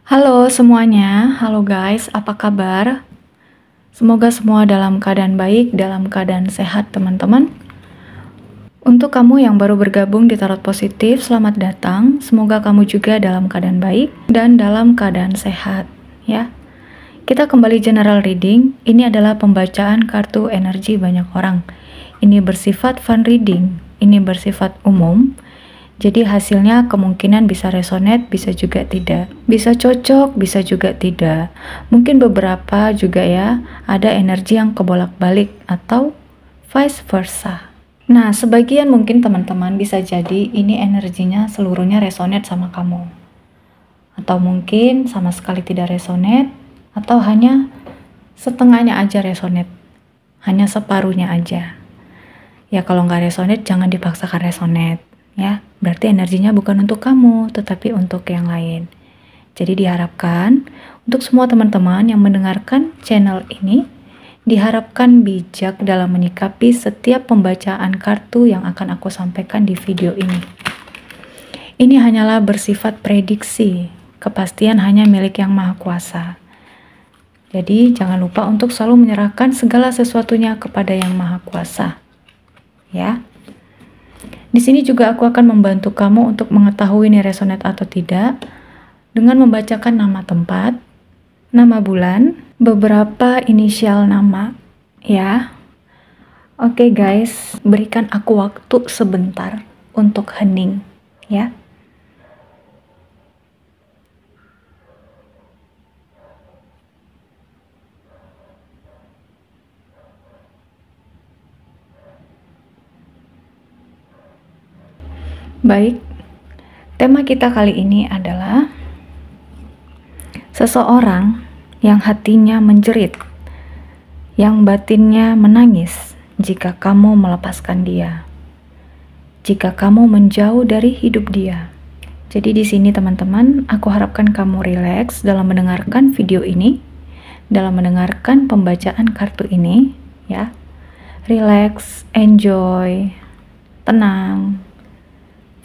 Halo semuanya, halo guys, apa kabar? Semoga semua dalam keadaan baik, dalam keadaan sehat teman-teman. Untuk kamu yang baru bergabung di Tarot Positif, selamat datang. Semoga kamu juga dalam keadaan baik dan dalam keadaan sehat, ya. Kita kembali general reading. Ini adalah pembacaan kartu energi banyak orang. Ini bersifat fun reading, ini bersifat umum. Jadi hasilnya kemungkinan bisa resonate, bisa juga tidak. Bisa cocok, bisa juga tidak. Mungkin beberapa juga ya, ada energi yang kebolak-balik atau vice versa. Nah, sebagian mungkin teman-teman bisa jadi ini energinya seluruhnya resonate sama kamu. Atau mungkin sama sekali tidak resonate, atau hanya setengahnya aja resonate. Hanya separuhnya aja. Ya kalau nggak resonate, jangan dipaksakan resonate. Ya, berarti energinya bukan untuk kamu, tetapi untuk yang lain. Jadi diharapkan untuk semua teman-teman yang mendengarkan channel ini, diharapkan bijak dalam menyikapi setiap pembacaan kartu yang akan aku sampaikan di video ini. Ini hanyalah bersifat prediksi, kepastian hanya milik Yang Maha Kuasa. Jadi jangan lupa untuk selalu menyerahkan segala sesuatunya kepada Yang Maha Kuasa. Ya. Di sini juga aku akan membantu kamu untuk mengetahui ini resonate atau tidak dengan membacakan nama tempat, nama bulan, beberapa inisial nama, ya. Oke guys, berikan aku waktu sebentar untuk hening, ya. Baik, tema kita kali ini adalah seseorang yang hatinya menjerit, yang batinnya menangis jika kamu melepaskan dia, jika kamu menjauh dari hidup dia. Jadi di sini teman-teman, aku harapkan kamu rileks dalam mendengarkan video ini, dalam mendengarkan pembacaan kartu ini, ya. Rileks, enjoy, tenang,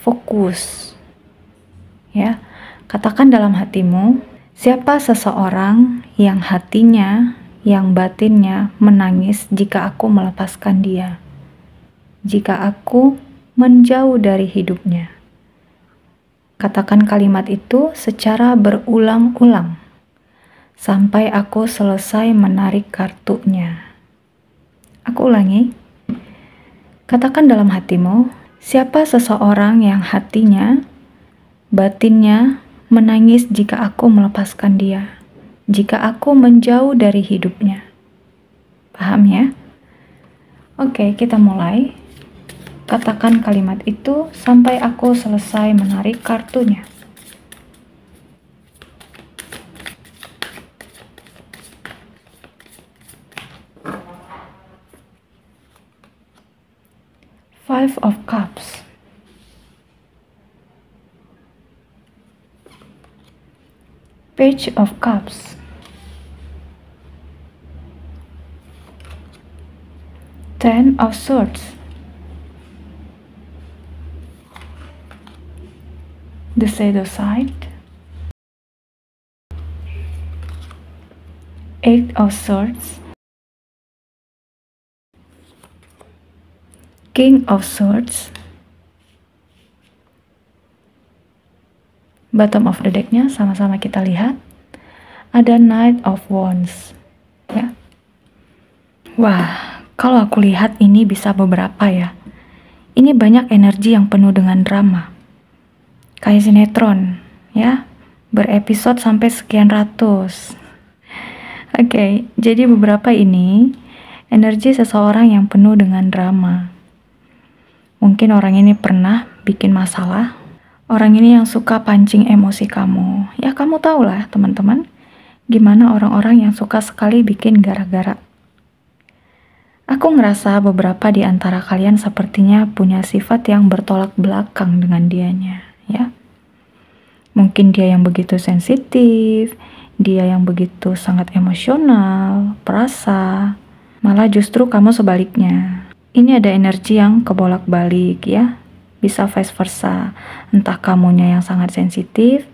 fokus, ya. Katakan dalam hatimu, siapa seseorang yang hatinya, yang batinnya menangis jika aku melepaskan dia, jika aku menjauh dari hidupnya. Katakan kalimat itu secara berulang-ulang sampai aku selesai menarik kartunya. Aku ulangi, katakan dalam hatimu, siapa seseorang yang hatinya, batinnya menangis jika aku melepaskan dia, jika aku menjauh dari hidupnya. Paham ya? Oke, kita mulai. Katakan kalimat itu sampai aku selesai menarik kartunya. Five of Cups. Page of Cups. Ten of Swords. The Shadow Side. Eight of Swords. King of Swords. Bottom of the deck-nya sama-sama kita lihat. Ada Knight of Wands. Ya. Wah, kalau aku lihat ini bisa beberapa ya. Ini banyak energi yang penuh dengan drama. Kayak sinetron, ya. Berepisode sampai sekian ratus. Oke, jadi beberapa ini energi seseorang yang penuh dengan drama. Mungkin orang ini pernah bikin masalah. Orang ini yang suka pancing emosi kamu. Ya kamu tahu lah teman-teman, gimana orang-orang yang suka sekali bikin gara-gara. Aku ngerasa beberapa di antara kalian sepertinya punya sifat yang bertolak belakang dengan dianya, ya. Mungkin dia yang begitu sensitif, dia yang begitu sangat emosional, perasa, malah justru kamu sebaliknya. Ini ada energi yang kebolak-balik ya, bisa vice versa. Entah kamunya yang sangat sensitif,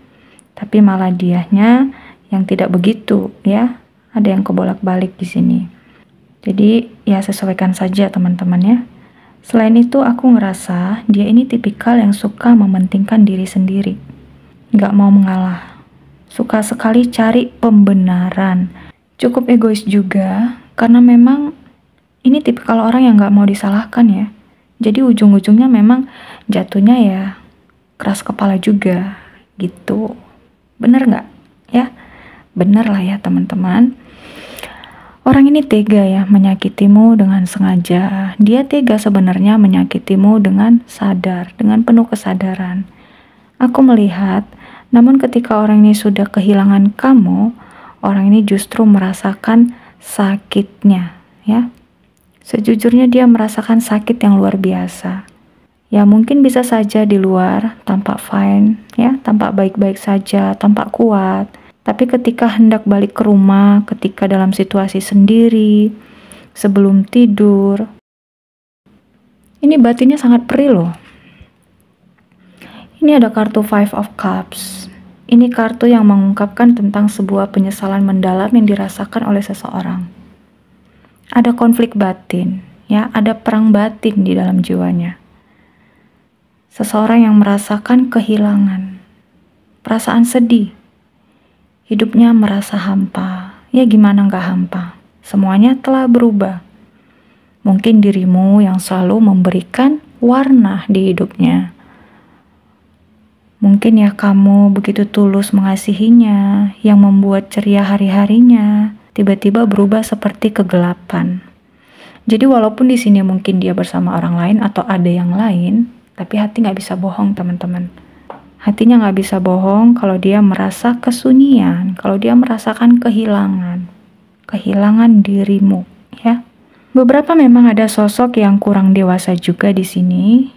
Tapi malah dianya yang tidak begitu ya. Ada yang kebolak-balik di sini. Jadi ya sesuaikan saja teman-teman ya. Selain itu aku ngerasa dia ini tipikal yang suka mementingkan diri sendiri. Nggak mau mengalah. Suka sekali cari pembenaran. Cukup egois juga karena memang ini tipikal orang yang nggak mau disalahkan ya. Jadi ujung-ujungnya memang jatuhnya ya keras kepala juga gitu. Bener nggak ya? Bener lah ya teman-teman. Orang ini tega ya menyakitimu dengan sengaja. Dia tega sebenarnya menyakitimu dengan sadar, dengan penuh kesadaran. Aku melihat, namun ketika orang ini sudah kehilangan kamu, orang ini justru merasakan sakitnya ya. Sejujurnya dia merasakan sakit yang luar biasa. Ya mungkin bisa saja di luar tampak fine, ya, tampak baik-baik saja, tampak kuat. Tapi ketika hendak balik ke rumah, ketika dalam situasi sendiri, sebelum tidur, ini batinnya sangat perih loh. Ini ada kartu Five of Cups. Ini kartu yang mengungkapkan tentang sebuah penyesalan mendalam yang dirasakan oleh seseorang. Ada konflik batin, ya, ada perang batin di dalam jiwanya. Seseorang yang merasakan kehilangan, perasaan sedih, hidupnya merasa hampa. Ya gimana nggak hampa? Semuanya telah berubah. Mungkin dirimu yang selalu memberikan warna di hidupnya. Mungkin ya kamu begitu tulus mengasihinya, yang membuat ceria hari-harinya, tiba-tiba berubah seperti kegelapan. Jadi walaupun di sini mungkin dia bersama orang lain atau ada yang lain, tapi hati nggak bisa bohong teman-teman. Hatinya nggak bisa bohong kalau dia merasa kesunyian, kalau dia merasakan kehilangan dirimu, ya. Beberapa memang ada sosok yang kurang dewasa juga di sini.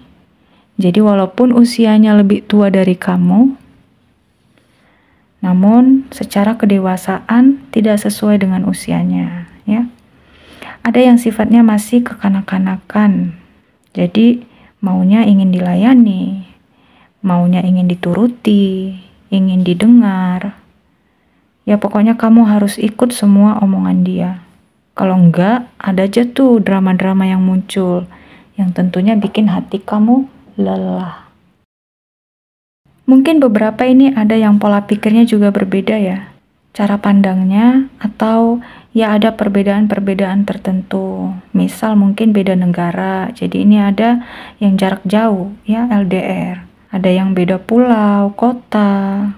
Jadi walaupun usianya lebih tua dari kamu, namun secara kedewasaan tidak sesuai dengan usianya, ya. Ada yang sifatnya masih kekanak-kanakan. Jadi maunya ingin dilayani, maunya ingin dituruti, ingin didengar. Ya pokoknya kamu harus ikut semua omongan dia. Kalau enggak, ada aja tuh drama-drama yang muncul, yang tentunya bikin hati kamu lelah. Mungkin beberapa ini ada yang pola pikirnya juga berbeda ya. Cara pandangnya atau ya ada perbedaan-perbedaan tertentu. Misal mungkin beda negara, jadi ini ada yang jarak jauh ya, LDR. Ada yang beda pulau, kota,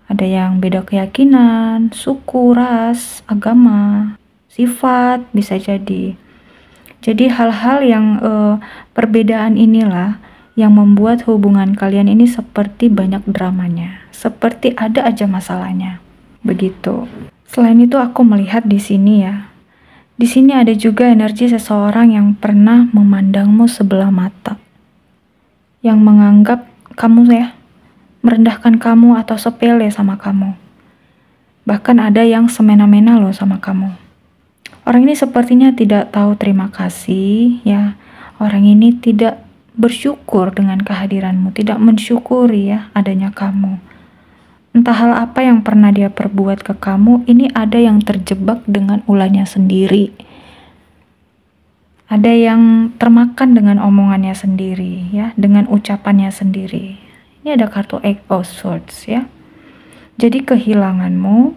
ada yang beda keyakinan, suku, ras, agama, sifat, bisa jadi. Jadi hal-hal yang perbedaan inilah yang membuat hubungan kalian ini seperti banyak dramanya, seperti ada aja masalahnya. Begitu. Selain itu aku melihat di sini ya. Di sini ada juga energi seseorang yang pernah memandangmu sebelah mata. Yang menganggap kamu ya, merendahkan kamu atau sepele sama kamu. Bahkan ada yang semena-mena loh sama kamu. Orang ini sepertinya tidak tahu terima kasih ya. Orang ini tidak bersyukur dengan kehadiranmu, tidak mensyukuri ya adanya kamu. Entah hal apa yang pernah dia perbuat ke kamu, ini ada yang terjebak dengan ulahnya sendiri. Ada yang termakan dengan omongannya sendiri, ya, dengan ucapannya sendiri. Ini ada kartu Eight of Swords, ya. Jadi kehilanganmu,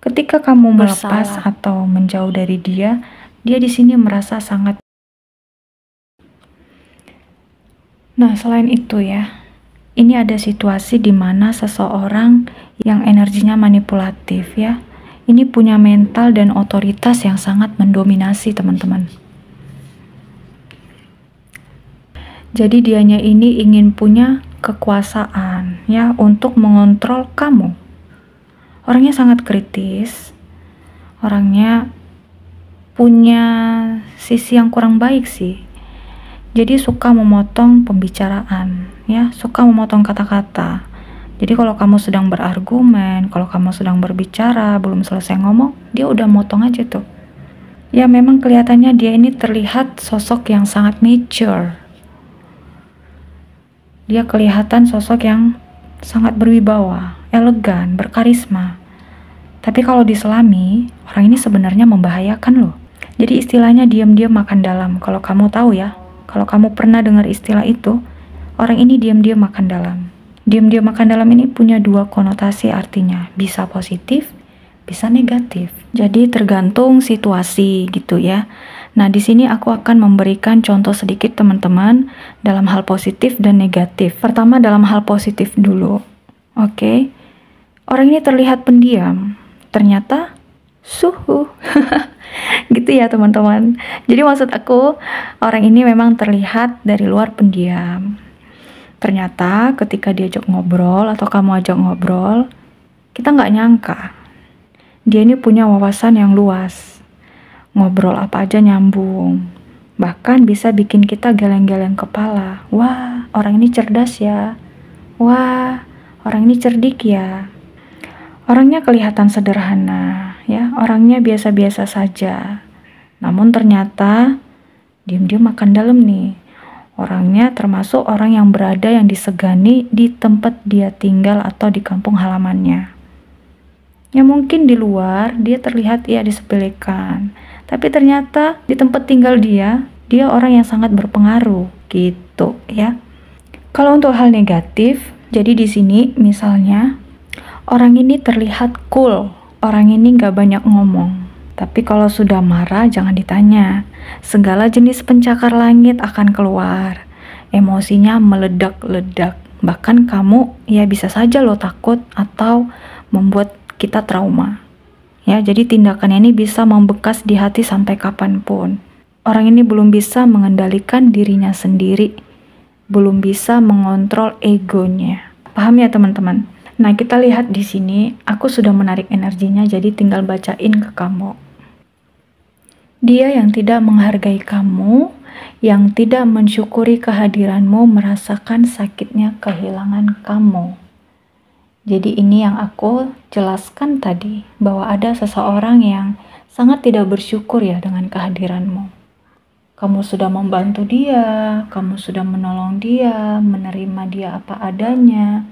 ketika kamu melepas atau menjauh dari dia di sini merasa sangat. Nah, selain itu ya, ini ada situasi di mana seseorang yang energinya manipulatif ya. Ini punya mental dan otoritas yang sangat mendominasi teman-teman. Jadi dianya ini ingin punya kekuasaan ya untuk mengontrol kamu. Orangnya sangat kritis. Orangnya punya sisi yang kurang baik sih. Jadi suka memotong pembicaraan, ya, suka memotong kata-kata. Jadi kalau kamu sedang berargumen, kalau kamu sedang berbicara, belum selesai ngomong, dia udah motong aja tuh. Ya memang kelihatannya dia ini terlihat sosok yang sangat mature. Dia kelihatan sosok yang sangat berwibawa, elegan, berkarisma. Tapi kalau diselami, orang ini sebenarnya membahayakan loh. Jadi istilahnya diam-diam makan dalam. Kalau kamu tahu ya, kalau kamu pernah dengar istilah itu, orang ini diam-diam makan dalam. Diam-diam makan dalam ini punya dua konotasi artinya, bisa positif, bisa negatif. Jadi tergantung situasi gitu ya. Nah, di sini aku akan memberikan contoh sedikit teman-teman dalam hal positif dan negatif. Pertama dalam hal positif dulu. Oke. Orang ini terlihat pendiam, ternyata suhu. Gitu ya teman-teman. Jadi maksud aku, orang ini memang terlihat dari luar pendiam. Ternyata ketika diajak ngobrol atau kamu ajak ngobrol, kita nggak nyangka dia ini punya wawasan yang luas. Ngobrol apa aja nyambung. Bahkan bisa bikin kita geleng-geleng kepala. Wah, orang ini cerdas ya. Wah, orang ini cerdik ya. Orangnya kelihatan sederhana, ya. Orangnya biasa-biasa saja. Namun ternyata diam-diam makan dalam nih. Orangnya termasuk orang yang berada yang disegani di tempat dia tinggal atau di kampung halamannya. Ya mungkin di luar dia terlihat ya disepelekan, tapi ternyata di tempat tinggal dia orang yang sangat berpengaruh gitu ya. Kalau untuk hal negatif, jadi di sini misalnya orang ini terlihat cool, orang ini nggak banyak ngomong. Tapi kalau sudah marah jangan ditanya, segala jenis pencakar langit akan keluar, emosinya meledak-ledak, bahkan kamu ya bisa saja lo takut atau membuat kita trauma. Ya, jadi tindakannya ini bisa membekas di hati sampai kapanpun. Orang ini belum bisa mengendalikan dirinya sendiri, belum bisa mengontrol egonya. Paham ya teman-teman? Nah, kita lihat di sini, aku sudah menarik energinya, jadi tinggal bacain ke kamu. Dia yang tidak menghargai kamu, yang tidak mensyukuri kehadiranmu, merasakan sakitnya kehilangan kamu. Jadi ini yang aku jelaskan tadi, bahwa ada seseorang yang sangat tidak bersyukur ya dengan kehadiranmu. Kamu sudah membantu dia, kamu sudah menolong dia, menerima dia apa adanya,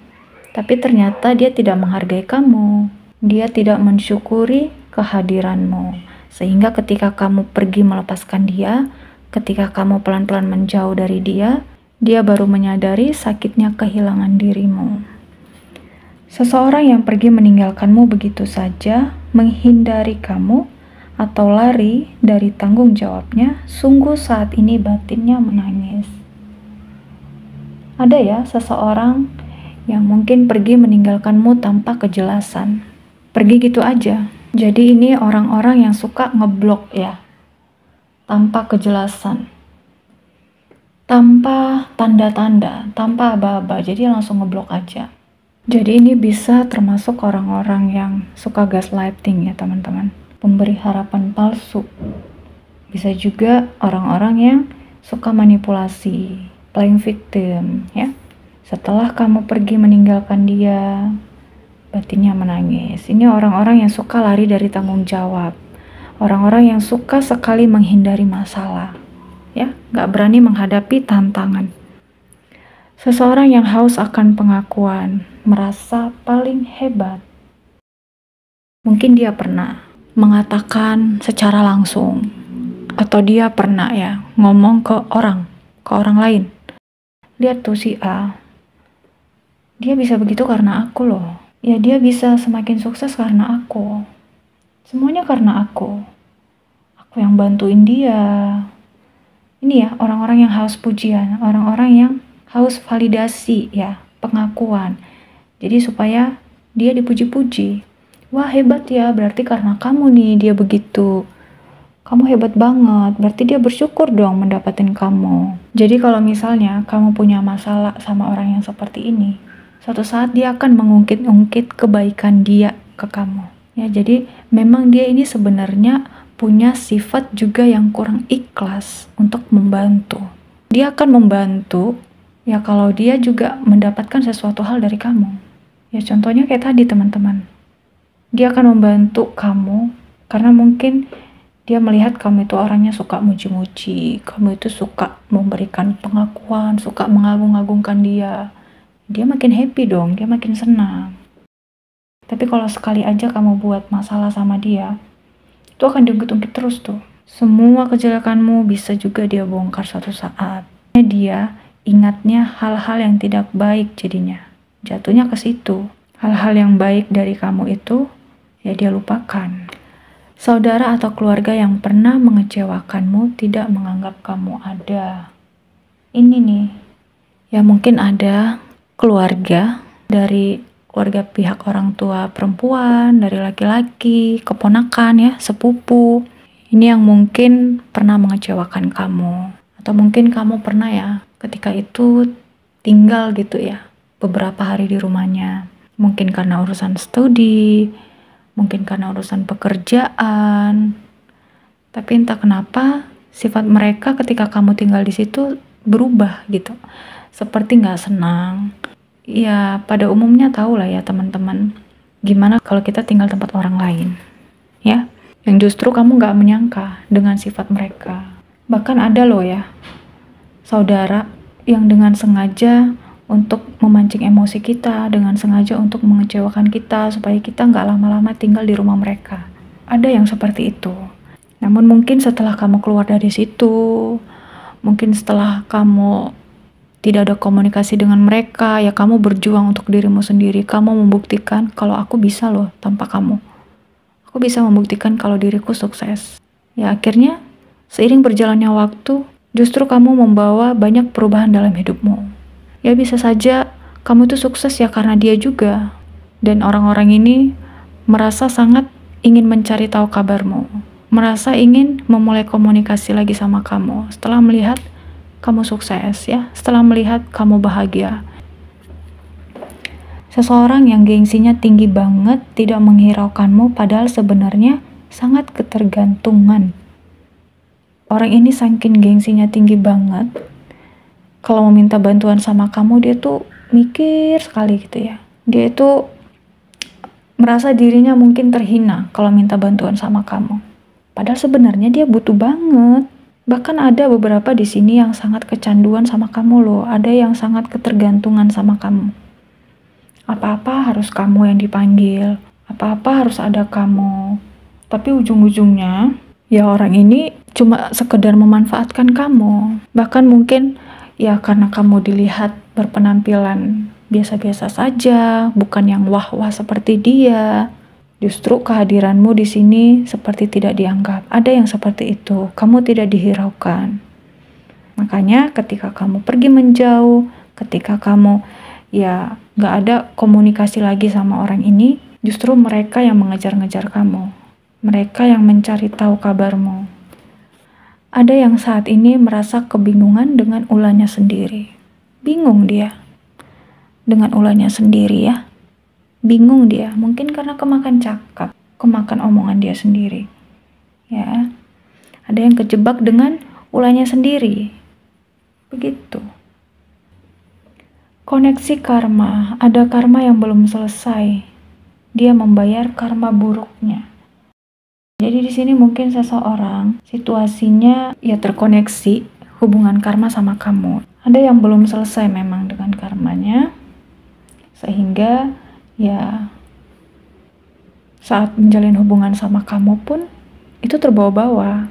tapi ternyata dia tidak menghargai kamu, dia tidak mensyukuri kehadiranmu. Sehingga ketika kamu pergi melepaskan dia, ketika kamu pelan-pelan menjauh dari dia, dia baru menyadari sakitnya kehilangan dirimu. Seseorang yang pergi meninggalkanmu begitu saja, menghindari kamu, atau lari dari tanggung jawabnya, sungguh saat ini batinnya menangis. Ada ya seseorang yang mungkin pergi meninggalkanmu tanpa kejelasan. Pergi gitu aja. Jadi ini orang-orang yang suka ngeblok ya, tanpa kejelasan, tanpa tanda-tanda, tanpa aba-aba, jadi langsung ngeblok aja. Jadi ini bisa termasuk orang-orang yang suka gaslighting ya teman-teman, pemberi harapan palsu. Bisa juga orang-orang yang suka manipulasi, playing victim ya. Setelah kamu pergi meninggalkan dia, batinnya menangis. Ini orang-orang yang suka lari dari tanggung jawab. Orang-orang yang suka sekali menghindari masalah. Ya, gak berani menghadapi tantangan. Seseorang yang haus akan pengakuan, merasa paling hebat. Mungkin dia pernah mengatakan secara langsung, atau dia pernah ya ngomong ke orang lain. Lihat tuh si A, dia bisa begitu karena aku loh. Ya dia bisa semakin sukses karena aku. Semuanya karena aku. Aku yang bantuin dia. Ini ya orang-orang yang haus pujian, orang-orang yang haus validasi ya, pengakuan. Jadi supaya dia dipuji-puji. Wah hebat ya, berarti karena kamu nih dia begitu. Kamu hebat banget, berarti dia bersyukur dong mendapatkan kamu. Jadi kalau misalnya kamu punya masalah sama orang yang seperti ini, suatu saat dia akan mengungkit-ungkit kebaikan dia ke kamu. Ya, jadi memang dia ini sebenarnya punya sifat juga yang kurang ikhlas untuk membantu. Dia akan membantu ya kalau dia juga mendapatkan sesuatu hal dari kamu. Ya contohnya kayak tadi teman-teman. Dia akan membantu kamu karena mungkin dia melihat kamu itu orangnya suka muji-muji, kamu itu suka memberikan pengakuan, suka mengagung-agungkan dia. Dia makin happy dong, dia makin senang. Tapi kalau sekali aja kamu buat masalah sama dia, itu akan diungkit-ungkit terus tuh. Semua kejelekanmu bisa juga dia bongkar suatu saat. Dia ingatnya hal-hal yang tidak baik jadinya. Jatuhnya ke situ. Hal-hal yang baik dari kamu itu, ya dia lupakan. Saudara atau keluarga yang pernah mengecewakanmu tidak menganggap kamu ada. Ini nih, ya mungkin ada keluarga dari keluarga pihak orang tua perempuan, dari laki-laki, keponakan ya, sepupu. Ini yang mungkin pernah mengecewakan kamu. Atau mungkin kamu pernah ya, ketika itu tinggal gitu ya, beberapa hari di rumahnya. Mungkin karena urusan studi, mungkin karena urusan pekerjaan. Tapi entah kenapa, sifat mereka ketika kamu tinggal di situ berubah gitu. Seperti nggak senang. Ya pada umumnya tahu lah ya teman-teman, gimana kalau kita tinggal tempat orang lain, ya, yang justru kamu nggak menyangka dengan sifat mereka. Bahkan ada loh ya, saudara yang dengan sengaja untuk memancing emosi kita, dengan sengaja untuk mengecewakan kita, supaya kita nggak lama-lama tinggal di rumah mereka. Ada yang seperti itu. Namun mungkin setelah kamu keluar dari situ, mungkin setelah kamu tidak ada komunikasi dengan mereka, ya kamu berjuang untuk dirimu sendiri. Kamu membuktikan kalau aku bisa loh tanpa kamu. Aku bisa membuktikan kalau diriku sukses. Ya akhirnya, seiring berjalannya waktu, justru kamu membawa banyak perubahan dalam hidupmu. Ya bisa saja kamu tuh sukses ya karena dia juga. Dan orang-orang ini merasa sangat ingin mencari tahu kabarmu. Merasa ingin memulai komunikasi lagi sama kamu setelah melihat kamu sukses ya, setelah melihat kamu bahagia. Seseorang yang gengsinya tinggi banget tidak menghiraukanmu padahal sebenarnya sangat ketergantungan. Orang ini saking gengsinya tinggi banget, kalau meminta bantuan sama kamu dia tuh mikir sekali gitu ya. Dia tuh merasa dirinya mungkin terhina kalau minta bantuan sama kamu. Padahal sebenarnya dia butuh banget. Bahkan ada beberapa di sini yang sangat kecanduan sama kamu loh. Ada yang sangat ketergantungan sama kamu. Apa-apa harus kamu yang dipanggil. Apa-apa harus ada kamu. Tapi ujung-ujungnya, ya orang ini cuma sekedar memanfaatkan kamu. Bahkan mungkin ya karena kamu dilihat berpenampilan biasa-biasa saja, bukan yang wah-wah seperti dia. Justru kehadiranmu di sini seperti tidak dianggap. Ada yang seperti itu, kamu tidak dihiraukan. Makanya ketika kamu pergi menjauh, ketika kamu ya gak ada komunikasi lagi sama orang ini, justru mereka yang mengejar-ngejar kamu. Mereka yang mencari tahu kabarmu. Ada yang saat ini merasa kebingungan dengan ulahnya sendiri. Bingung dia dengan ulahnya sendiri ya. Bingung dia, mungkin karena kemakan cakap, kemakan omongan dia sendiri. Ya. Ada yang kejebak dengan ulahnya sendiri. Begitu. Koneksi karma, ada karma yang belum selesai. Dia membayar karma buruknya. Jadi di sini mungkin seseorang situasinya ya terkoneksi hubungan karma sama kamu. Ada yang belum selesai memang dengan karmanya. Sehingga ya saat menjalin hubungan sama kamu pun itu terbawa-bawa.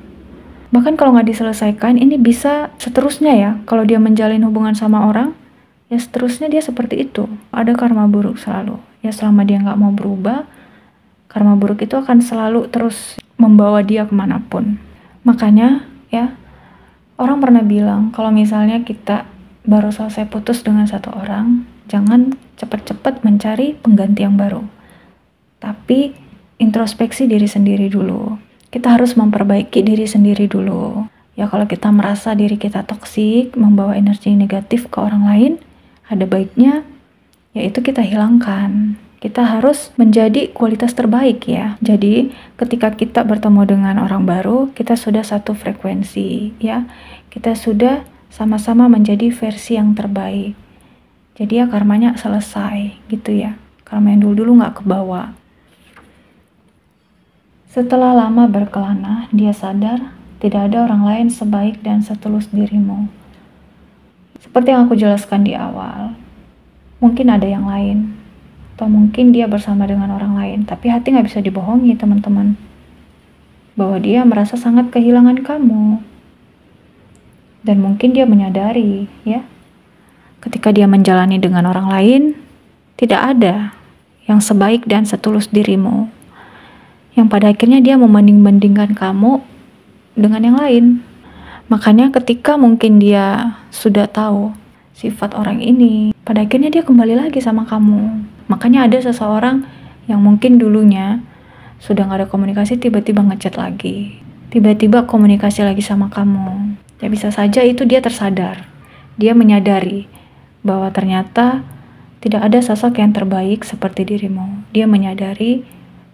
Bahkan kalau nggak diselesaikan, ini bisa seterusnya ya. Kalau dia menjalin hubungan sama orang, ya seterusnya dia seperti itu. Ada karma buruk selalu. Ya selama dia nggak mau berubah, karma buruk itu akan selalu terus membawa dia kemanapun. Makanya ya, orang pernah bilang kalau misalnya kita baru selesai putus dengan satu orang, jangan cepat-cepat mencari pengganti yang baru. Tapi introspeksi diri sendiri dulu. Kita harus memperbaiki diri sendiri dulu. Ya kalau kita merasa diri kita toksik, membawa energi negatif ke orang lain, ada baiknya yaitu kita hilangkan. Kita harus menjadi kualitas terbaik ya. Jadi ketika kita bertemu dengan orang baru, kita sudah satu frekuensi ya. Kita sudah sama-sama menjadi versi yang terbaik. Jadi ya karmanya selesai gitu ya. Karma yang dulu-dulu gak kebawa. Setelah lama berkelana, dia sadar tidak ada orang lain sebaik dan setulus dirimu. Seperti yang aku jelaskan di awal, mungkin ada yang lain. Atau mungkin dia bersama dengan orang lain, tapi hati nggak bisa dibohongi teman-teman, bahwa dia merasa sangat kehilangan kamu. Dan mungkin dia menyadari ya, ketika dia menjalani dengan orang lain, tidak ada yang sebaik dan setulus dirimu, yang pada akhirnya dia membanding-bandingkan kamu dengan yang lain. Makanya ketika mungkin dia sudah tahu sifat orang ini, pada akhirnya dia kembali lagi sama kamu. Makanya ada seseorang yang mungkin dulunya sudah gak ada komunikasi, tiba-tiba ngechat lagi, tiba-tiba komunikasi lagi sama kamu. Ya bisa saja itu dia tersadar, dia menyadari bahwa ternyata tidak ada sosok yang terbaik seperti dirimu. Dia menyadari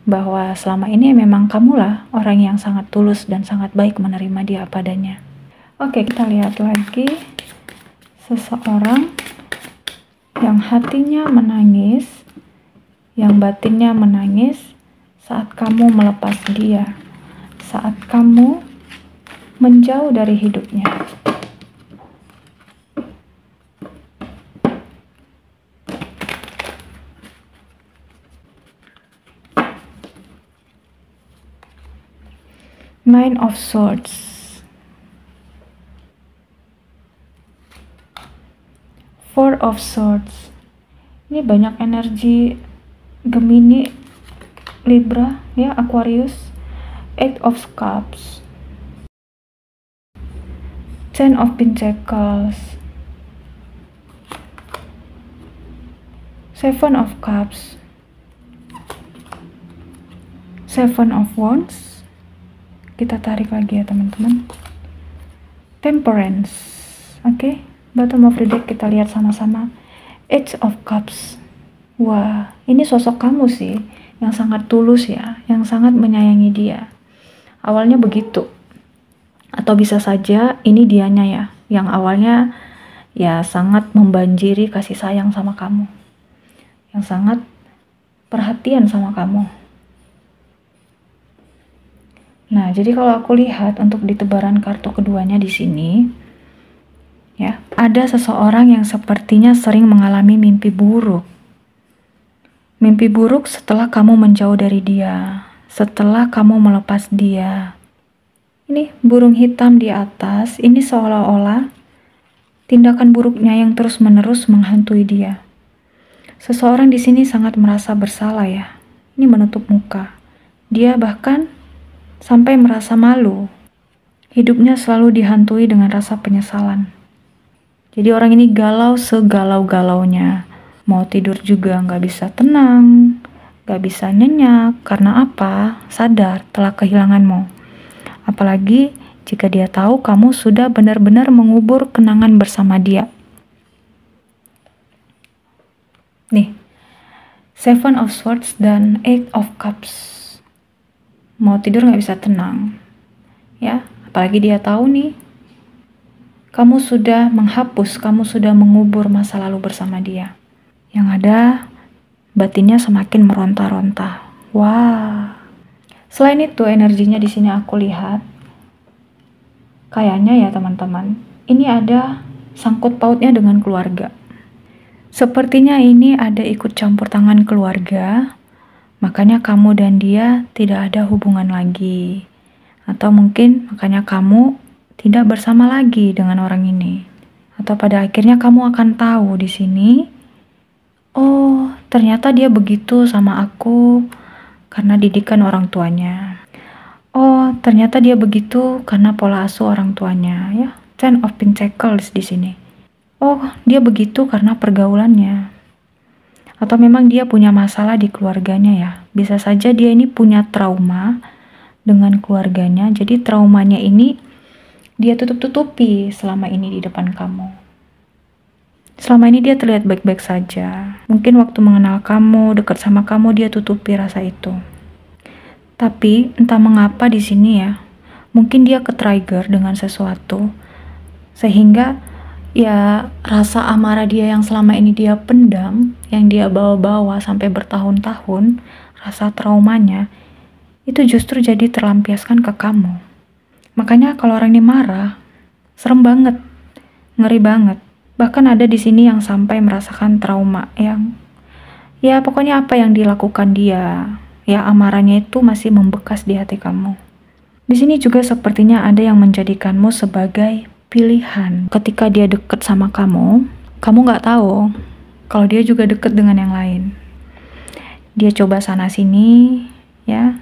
bahwa selama ini memang kamulah orang yang sangat tulus dan sangat baik menerima dia apa adanya. Oke, kita lihat lagi seseorang yang hatinya menangis, yang batinnya menangis saat kamu melepas dia, saat kamu menjauh dari hidupnya. Nine of Swords, Four of Swords. Ini banyak energi Gemini, Libra, ya, Aquarius. Eight of Cups, Ten of Pentacles, Seven of Cups, Seven of Wands. Kita tarik lagi ya teman-teman. Temperance. Oke, bottom of the deck kita lihat sama-sama. Eight of Cups. Wah, ini sosok kamu sih yang sangat tulus ya, yang sangat menyayangi dia. Awalnya begitu. Atau bisa saja ini dianya ya, yang awalnya ya sangat membanjiri kasih sayang sama kamu, yang sangat perhatian sama kamu. Nah, jadi kalau aku lihat untuk di tebaran kartu keduanya di sini, ya, ada seseorang yang sepertinya sering mengalami mimpi buruk. Mimpi buruk setelah kamu menjauh dari dia, setelah kamu melepas dia. Ini burung hitam di atas, ini seolah-olah tindakan buruknya yang terus-menerus menghantui dia. Seseorang di sini sangat merasa bersalah ya. Ini menutup muka. Dia bahkan sampai merasa malu. Hidupnya selalu dihantui dengan rasa penyesalan. Jadi orang ini galau segalau-galaunya. Mau tidur juga nggak bisa tenang, nggak bisa nyenyak. Karena apa? Sadar telah kehilanganmu. Apalagi jika dia tahu kamu sudah benar-benar mengubur kenangan bersama dia. Nih, Seven of Swords dan Eight of Cups. Mau tidur nggak bisa tenang. Ya, apalagi dia tahu nih, kamu sudah menghapus, kamu sudah mengubur masa lalu bersama dia. Yang ada, batinnya semakin meronta-ronta. Wah. Selain itu, energinya di sini aku lihat, kayaknya ya teman-teman, ini ada sangkut pautnya dengan keluarga. Sepertinya ini ada ikut campur tangan keluarga, makanya kamu dan dia tidak ada hubungan lagi. Atau mungkin makanya kamu tidak bersama lagi dengan orang ini. Atau pada akhirnya kamu akan tahu di sini, oh ternyata dia begitu sama aku karena didikan orang tuanya. Oh, ternyata dia begitu karena pola asuh orang tuanya, ya. Ten of Pentacles di sini. Oh, dia begitu karena pergaulannya. Atau memang dia punya masalah di keluarganya ya. Bisa saja dia ini punya trauma dengan keluarganya. Jadi traumanya ini dia tutup-tutupi selama ini di depan kamu. Selama ini dia terlihat baik-baik saja. Mungkin waktu mengenal kamu, dekat sama kamu, dia tutupi rasa itu. Tapi entah mengapa di sini ya, mungkin dia ke-trigger dengan sesuatu, sehingga ya rasa amarah dia yang selama ini dia pendam, yang dia bawa-bawa sampai bertahun-tahun, rasa traumanya, itu justru jadi terlampiaskan ke kamu. Makanya kalau orang ini marah, serem banget, ngeri banget. Bahkan ada di sini yang sampai merasakan trauma, yang Ya pokoknya apa yang dilakukan dia, ya amarahnya itu masih membekas di hati kamu. Di sini juga sepertinya ada yang menjadikanmu sebagai pilihan. Ketika dia deket sama kamu nggak tahu kalau dia juga deket dengan yang lain. Dia coba sana sini, ya.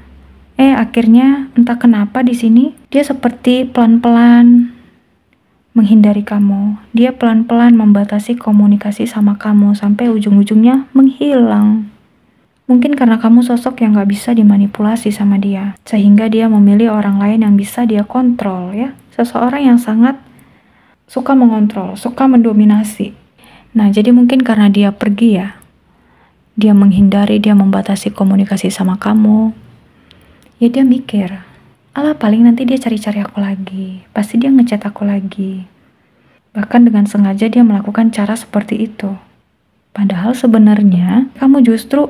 Akhirnya entah kenapa di sini dia seperti pelan-pelan menghindari kamu. Dia pelan-pelan membatasi komunikasi sama kamu sampai ujung-ujungnya menghilang. Mungkin karena kamu sosok yang gak bisa dimanipulasi sama dia, sehingga dia memilih orang lain yang bisa dia kontrol, ya. Seseorang yang sangat suka mengontrol, suka mendominasi. Nah, jadi mungkin karena dia pergi ya, dia menghindari, dia membatasi komunikasi sama kamu, ya dia mikir, alah paling nanti dia cari-cari aku lagi, pasti dia ngechat aku lagi. Bahkan dengan sengaja dia melakukan cara seperti itu. Padahal sebenarnya kamu justru,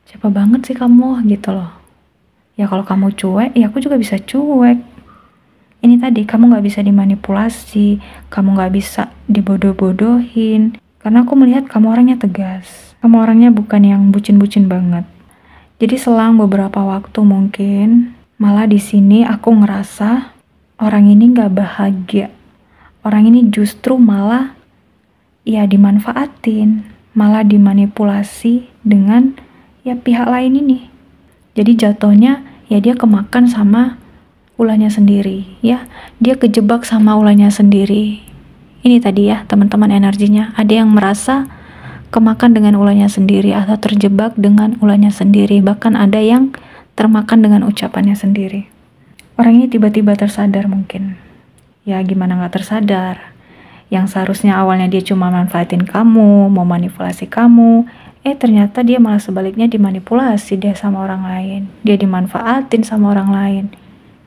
siapa banget sih kamu gitu loh. Ya kalau kamu cuek, ya aku juga bisa cuek. Ini tadi, kamu gak bisa dimanipulasi, kamu gak bisa dibodoh-bodohin. Karena aku melihat kamu orangnya tegas. Kamu orangnya bukan yang bucin-bucin banget. Jadi selang beberapa waktu mungkin, malah di sini aku ngerasa orang ini gak bahagia. Orang ini justru malah ya dimanfaatin, malah dimanipulasi dengan ya pihak lain ini. Jadi jatuhnya ya dia kemakan sama ulahnya sendiri, ya. Dia kejebak sama ulahnya sendiri. Ini tadi ya teman-teman energinya, ada yang merasa kemakan dengan ulahnya sendiri atau terjebak dengan ulahnya sendiri, bahkan ada yang termakan dengan ucapannya sendiri. Orang ini tiba-tiba tersadar mungkin. Ya gimana gak tersadar, yang seharusnya awalnya dia cuma manfaatin kamu, mau manipulasi kamu, ternyata dia malah sebaliknya dimanipulasi deh sama orang lain, dia dimanfaatin sama orang lain.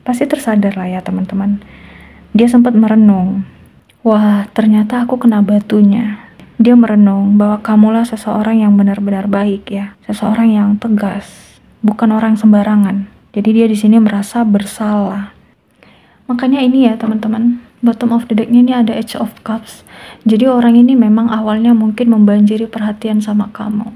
Pasti tersadar lah ya teman-teman. Dia sempat merenung, wah ternyata aku kena batunya. Dia merenung bahwa kamulah seseorang yang benar-benar baik ya, seseorang yang tegas, bukan orang sembarangan. Jadi dia di sini merasa bersalah. Makanya ini ya teman-teman, bottom of the deck-nya ini ada Edge of Cups. Jadi orang ini memang awalnya mungkin membanjiri perhatian sama kamu,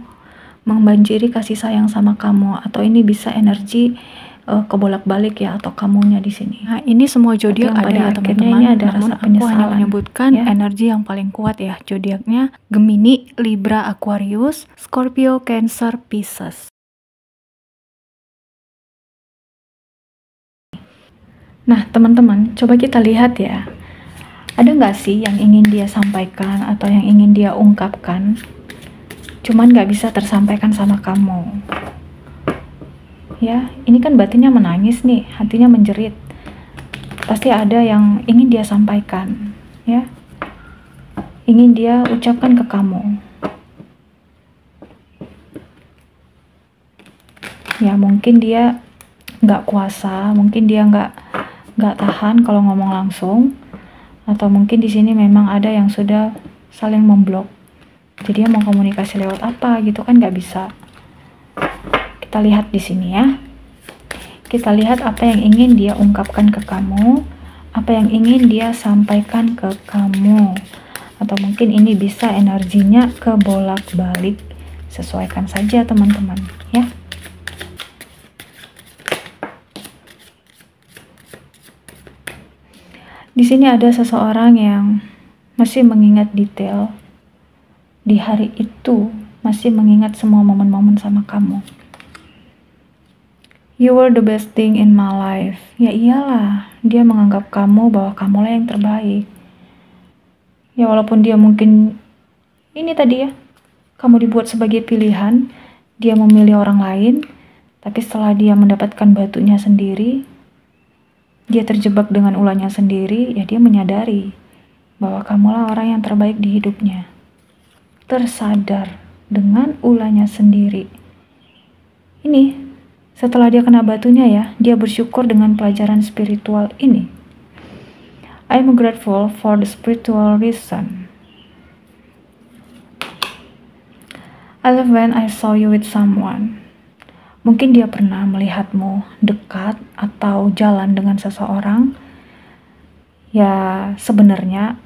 membanjiri kasih sayang sama kamu, atau ini bisa energi kebolak-balik ya, atau kamunya di sini. Nah, ini semua zodiak ada ya teman-teman. Ini ada rasa penyesalan. Aku hanya menyebutkan ya, energi yang paling kuat ya zodiaknya: Gemini, Libra, Aquarius, Scorpio, Cancer, Pisces. Nah teman-teman, coba kita lihat ya, ada nggak sih yang ingin dia sampaikan atau yang ingin dia ungkapkan, cuman nggak bisa tersampaikan sama kamu. Ya, ini kan batinnya menangis nih, hatinya menjerit. Pasti ada yang ingin dia sampaikan, ya, ingin dia ucapkan ke kamu. Ya mungkin dia nggak kuasa, mungkin dia nggak tahan kalau ngomong langsung, atau mungkin di sini memang ada yang sudah saling memblok. Jadi dia mau komunikasi lewat apa gitu kan nggak bisa. Kita lihat di sini ya. Kita lihat apa yang ingin dia ungkapkan ke kamu, apa yang ingin dia sampaikan ke kamu. Atau mungkin ini bisa energinya ke bolak-balik. Sesuaikan saja teman-teman ya. Di sini ada seseorang yang masih mengingat detail di hari itu, masih mengingat semua momen-momen sama kamu. You were the best thing in my life. Ya iyalah, dia menganggap kamu bahwa kamulah yang terbaik. Ya walaupun dia mungkin ini tadi ya, kamu dibuat sebagai pilihan, dia memilih orang lain, tapi setelah dia mendapatkan batunya sendiri, dia terjebak dengan ulahnya sendiri, ya dia menyadari bahwa kamulah orang yang terbaik di hidupnya. Tersadar dengan ulahnya sendiri. Ini setelah dia kena batunya ya, dia bersyukur dengan pelajaran spiritual ini. I'm grateful for the spiritual reason. I love when I saw you with someone. Mungkin dia pernah melihatmu dekat atau jalan dengan seseorang. Ya sebenarnya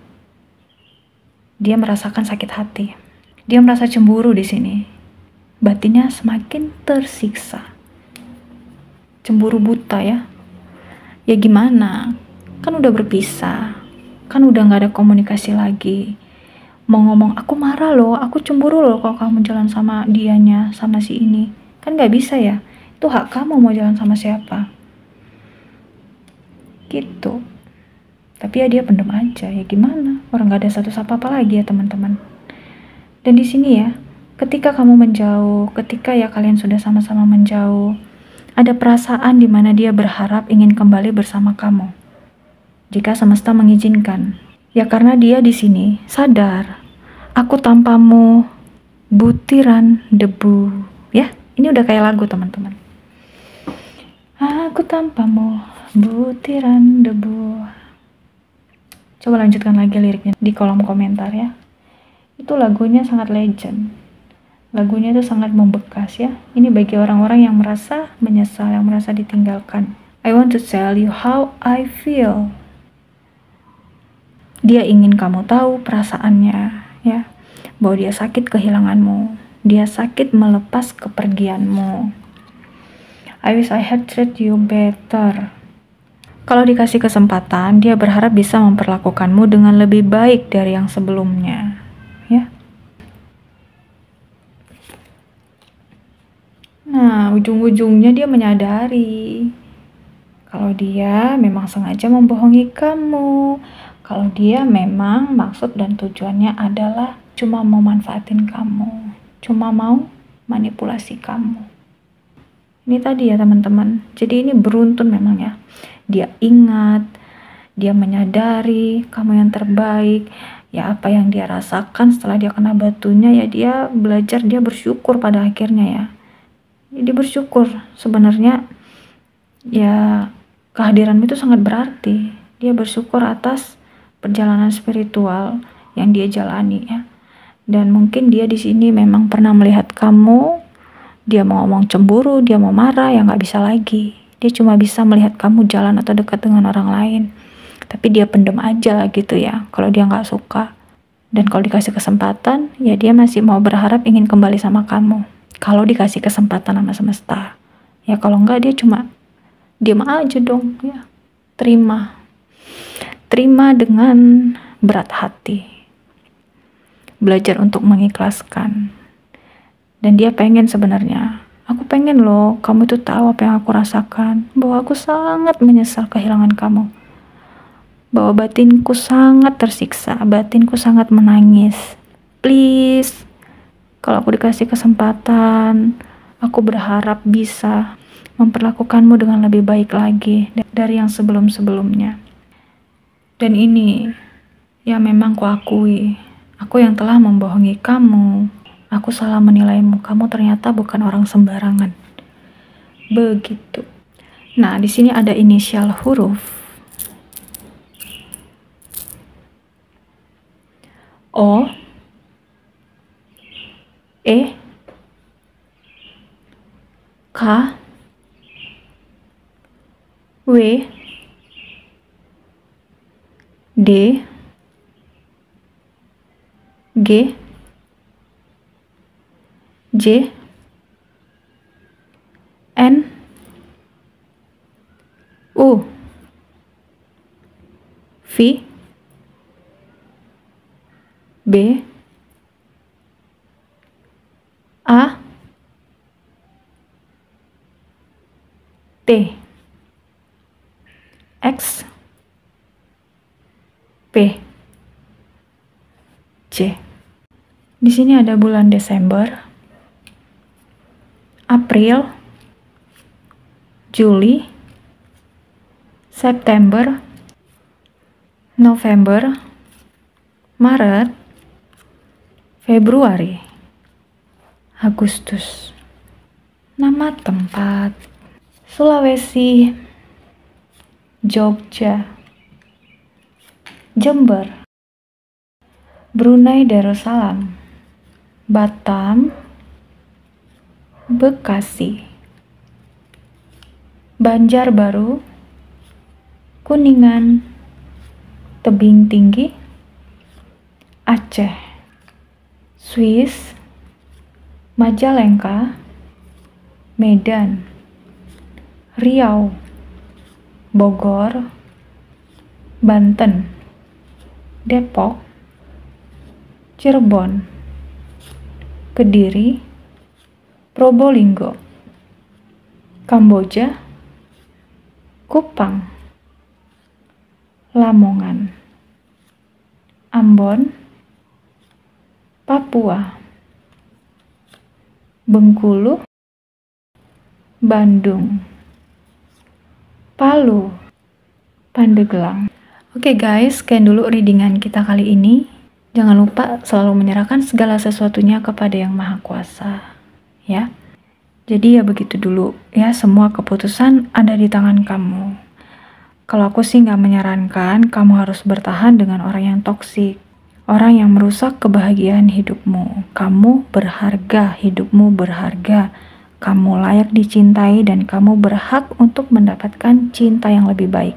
dia merasakan sakit hati. Dia merasa cemburu di sini. batinnya semakin tersiksa. Cemburu buta ya. Ya gimana? Kan udah berpisah. Kan udah gak ada komunikasi lagi. Mau ngomong, aku marah loh, aku cemburu loh kalau kamu jalan sama dianya, sama si ini. Kan gak bisa ya. Itu hak kamu mau jalan sama siapa. Gitu. Tapi ya dia pendem aja. Ya gimana? Orang gak ada status apa-apa lagi ya teman-teman. Dan di sini ya, ketika kamu menjauh, ketika ya kalian sudah sama-sama menjauh, ada perasaan di mana dia berharap ingin kembali bersama kamu. Jika semesta mengizinkan. Ya karena dia di sini sadar, aku tanpamu butiran debu. Ya, ini udah kayak lagu teman-teman. Aku tanpamu butiran debu. Coba lanjutkan lagi liriknya di kolom komentar ya. Itu lagunya sangat legend. Lagunya itu sangat membekas ya. Ini bagi orang-orang yang merasa menyesal, yang merasa ditinggalkan. I want to tell you how I feel. Dia ingin kamu tahu perasaannya ya. Bahwa dia sakit kehilanganmu. Dia sakit melepas kepergianmu. I wish I had treated you better. Kalau dikasih kesempatan, dia berharap bisa memperlakukanmu dengan lebih baik dari yang sebelumnya. Ya. Nah, ujung-ujungnya dia menyadari kalau dia memang sengaja membohongi kamu. Kalau dia memang maksud dan tujuannya adalah cuma mau manfaatin kamu. Cuma mau manipulasi kamu. Ini tadi ya teman-teman. Jadi ini beruntun memang ya. Dia ingat, dia menyadari kamu yang terbaik. Ya apa yang dia rasakan setelah dia kena batunya ya dia belajar, dia bersyukur pada akhirnya ya. Dia bersyukur sebenarnya ya kehadiranmu itu sangat berarti. Dia bersyukur atas perjalanan spiritual yang dia jalani ya. Dan mungkin dia di sini memang pernah melihat kamu, dia mau ngomong cemburu, dia mau marah ya nggak bisa lagi. Dia cuma bisa melihat kamu jalan atau dekat dengan orang lain. Tapi dia pendem aja gitu ya. Kalau dia nggak suka. Dan kalau dikasih kesempatan, ya dia masih mau berharap ingin kembali sama kamu. Kalau dikasih kesempatan sama semesta. Ya kalau enggak dia cuma diam aja dong ya. Terima dengan berat hati. Belajar untuk mengikhlaskan. Dan dia pengen sebenarnya, aku pengen loh kamu tuh tahu apa yang aku rasakan, bahwa aku sangat menyesal kehilangan kamu, bahwa batinku sangat tersiksa, batinku sangat menangis. Please, kalau aku dikasih kesempatan, aku berharap bisa memperlakukanmu dengan lebih baik lagi dari yang sebelum-sebelumnya. Dan ini, ya memang kuakui, aku yang telah membohongi kamu. Aku salah menilaimu. Kamu ternyata bukan orang sembarangan. Begitu. Nah, di sini ada inisial huruf O, E, K, W, D, G, J, N, U, V, B, A, T, X, P, C. Di sini ada bulan Desember, April, Juli, September, November, Maret, Februari, Agustus. Nama tempat: Sulawesi, Jogja, Jember, Brunei Darussalam, Batam, Bekasi, Banjarbaru, Kuningan, Tebing Tinggi, Aceh, Swiss, Majalengka, Medan, Riau, Bogor, Banten, Depok, Cirebon, Kediri, Probolinggo, Kamboja, Kupang, Lamongan, Ambon, Papua, Bengkulu, Bandung, Palu, Pandeglang. Oke guys, sekian dulu readingan kita kali ini. Jangan lupa selalu menyerahkan segala sesuatunya kepada Yang Maha Kuasa, ya. Jadi ya begitu dulu, ya, semua keputusan ada di tangan kamu. Kalau aku sih nggak menyarankan kamu harus bertahan dengan orang yang toksik. Orang yang merusak kebahagiaan hidupmu. Kamu berharga, hidupmu berharga. Kamu layak dicintai dan kamu berhak untuk mendapatkan cinta yang lebih baik.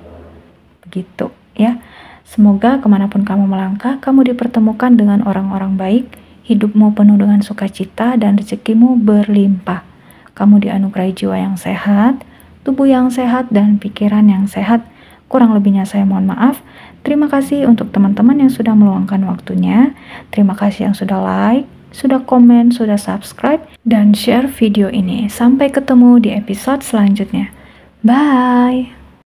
Begitu, ya. Semoga kemanapun kamu melangkah, kamu dipertemukan dengan orang-orang baik, hidupmu penuh dengan sukacita dan rezekimu berlimpah. Kamu dianugerahi jiwa yang sehat, tubuh yang sehat, dan pikiran yang sehat. Kurang lebihnya saya mohon maaf. Terima kasih untuk teman-teman yang sudah meluangkan waktunya. Terima kasih yang sudah like, sudah komen, sudah subscribe, dan share video ini. Sampai ketemu di episode selanjutnya. Bye!